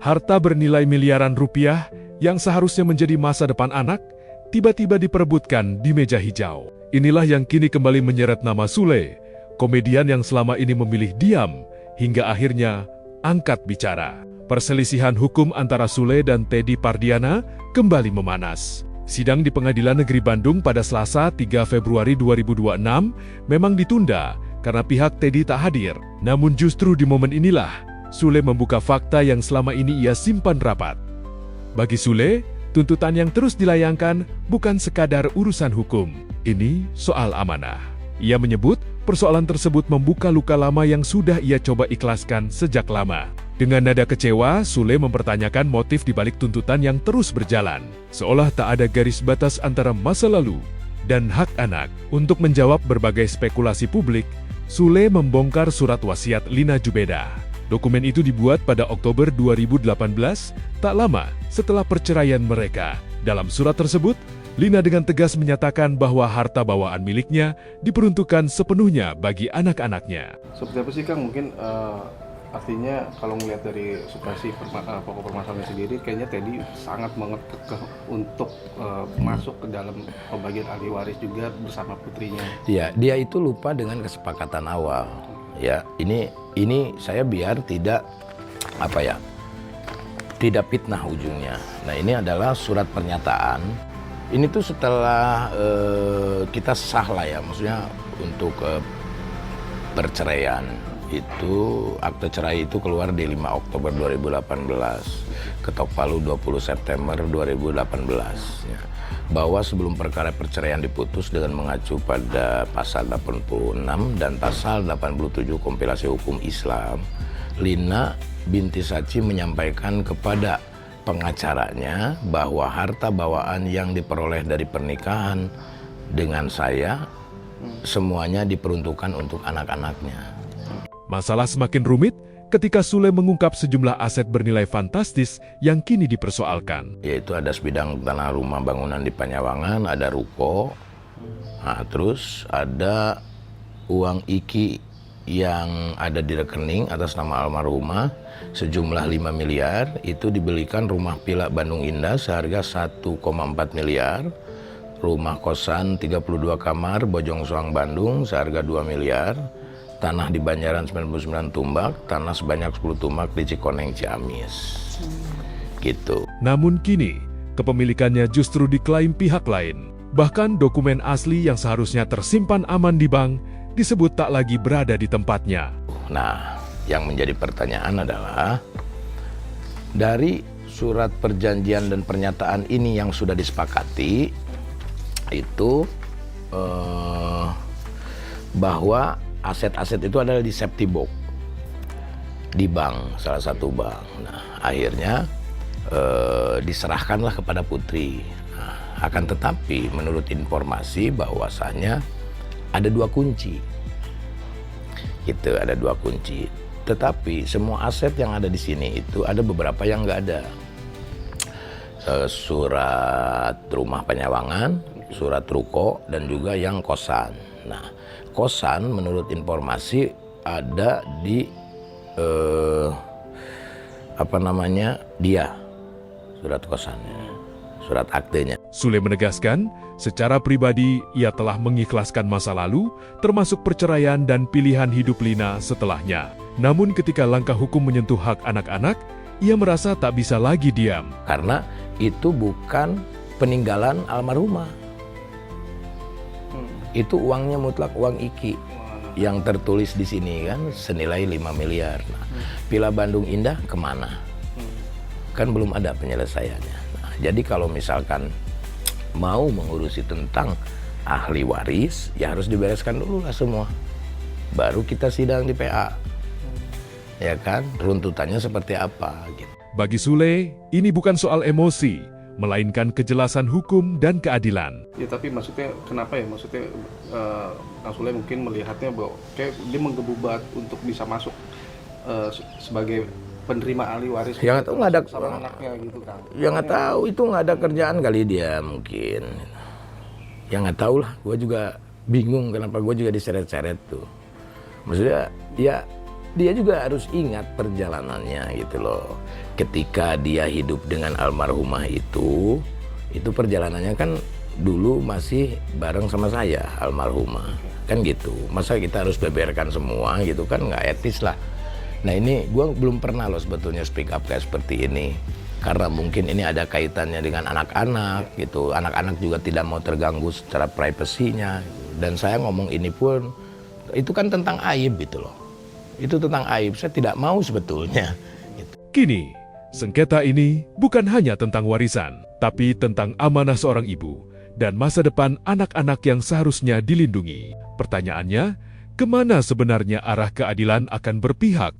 Harta bernilai miliaran rupiah yang seharusnya menjadi masa depan anak, tiba-tiba diperebutkan di meja hijau. Inilah yang kini kembali menyeret nama Sule, komedian yang selama ini memilih diam, hingga akhirnya angkat bicara. Perselisihan hukum antara Sule dan Teddy Pardiana kembali memanas. Sidang di Pengadilan Negeri Bandung pada Selasa 3 Februari 2026 memang ditunda karena pihak Teddy tak hadir. Namun justru di momen inilah, Sule membuka fakta yang selama ini ia simpan rapat. Bagi Sule, tuntutan yang terus dilayangkan bukan sekadar urusan hukum. Ini soal amanah. Ia menyebut persoalan tersebut membuka luka lama yang sudah ia coba ikhlaskan sejak lama. Dengan nada kecewa, Sule mempertanyakan motif di balik tuntutan yang terus berjalan. Seolah tak ada garis batas antara masa lalu dan hak anak. Untuk menjawab berbagai spekulasi publik, Sule membongkar surat wasiat Lina Jubeda. Dokumen itu dibuat pada Oktober 2018, tak lama setelah perceraian mereka. Dalam surat tersebut, Lina dengan tegas menyatakan bahwa harta bawaan miliknya diperuntukkan sepenuhnya bagi anak-anaknya. Seperti apa sih Kang? Mungkin artinya kalau melihat dari substansi pokok permasalahan sendiri, kayaknya Teddy sangat mengekeh untuk masuk ke dalam pembagian ahli waris juga bersama putrinya. Ya, dia itu lupa dengan kesepakatan awal. Ya, ini saya biar tidak tidak fitnah ujungnya. Nah, ini adalah surat pernyataan. Ini tuh setelah kita sah lah ya, maksudnya untuk perceraian itu, akte cerai itu keluar di 5 Oktober 2018, ketok palu 20 September 2018. Ya. Bahwa sebelum perkara perceraian diputus dengan mengacu pada pasal 86 dan pasal 87 kompilasi hukum Islam, Lina binti Sachi menyampaikan kepada pengacaranya bahwa harta bawaan yang diperoleh dari pernikahan dengan saya semuanya diperuntukkan untuk anak-anaknya. Masalah semakin rumit ketika Sule mengungkap sejumlah aset bernilai fantastis yang kini dipersoalkan. Yaitu ada sebidang tanah rumah bangunan di Panyawangan, ada ruko, nah, terus ada uang IKI yang ada di rekening atas nama almarhumah sejumlah 5 miliar, itu dibelikan rumah villa Bandung Indah seharga 1,4 miliar, rumah kosan 32 kamar Bojong Soang Bandung seharga 2 miliar, tanah di Banjaran 99 tumbak, tanah sebanyak 10 tumbak di Cikoneng Ciamis. Gitu. Namun kini, kepemilikannya justru diklaim pihak lain. Bahkan dokumen asli yang seharusnya tersimpan aman di bank disebut tak lagi berada di tempatnya. Nah, yang menjadi pertanyaan adalah dari surat perjanjian dan pernyataan ini yang sudah disepakati itu bahwa aset-aset itu adalah di safety box di bank, salah satu bank. Nah, akhirnya diserahkanlah kepada putri. Nah, akan tetapi menurut informasi bahwasanya ada 2 kunci. Gitu, ada 2 kunci. Tetapi semua aset yang ada di sini itu ada beberapa yang nggak ada. Surat rumah Panyawangan, surat ruko, dan juga yang kosan. Nah, kosan menurut informasi ada di dia surat kosannya, surat aktenya. Sule menegaskan, secara pribadi ia telah mengikhlaskan masa lalu, termasuk perceraian dan pilihan hidup Lina setelahnya. Namun ketika langkah hukum menyentuh hak anak-anak, ia merasa tak bisa lagi diam. Karena itu bukan peninggalan almarhumah. Itu uangnya mutlak uang IKI yang tertulis di sini kan senilai 5 miliar. Nah, Villa Bandung Indah kemana? Kan belum ada penyelesaiannya. Nah, jadi kalau misalkan mau mengurusi tentang ahli waris, ya harus dibereskan dulu lah semua. Baru kita sidang di PA. Ya kan, runtutannya seperti apa gitu. Bagi Sule, ini bukan soal emosi, melainkan kejelasan hukum dan keadilan. Ya tapi maksudnya kenapa ya? Maksudnya Kang Sule mungkin melihatnya bahwa kayak dia menggebubat untuk bisa masuk sebagai penerima ahli waris. Ya nggak tahu, nggak ada sama anaknya gitu kan. Ya nggak tahu, itu nggak ada kerjaan kali dia mungkin. Ya nggak tahu lah, gue juga bingung kenapa gue juga diseret-seret tuh. Maksudnya ya dia juga harus ingat perjalanannya gitu loh. ketika dia hidup dengan almarhumah itu perjalanannya kan dulu masih bareng sama saya almarhumah, kan gitu. Masa kita harus beberkan semua gitu kan, nggak etis lah. Nah ini gue belum pernah loh sebetulnya speak up kayak seperti ini, karena mungkin ini ada kaitannya dengan anak-anak gitu. Anak-anak juga tidak mau terganggu secara privasinya, dan saya ngomong ini pun itu kan tentang aib gitu loh. Itu tentang aib, saya tidak mau sebetulnya gitu. Kini, sengketa ini bukan hanya tentang warisan, tapi tentang amanah seorang ibu dan masa depan anak-anak yang seharusnya dilindungi. Pertanyaannya, kemana sebenarnya arah keadilan akan berpihak?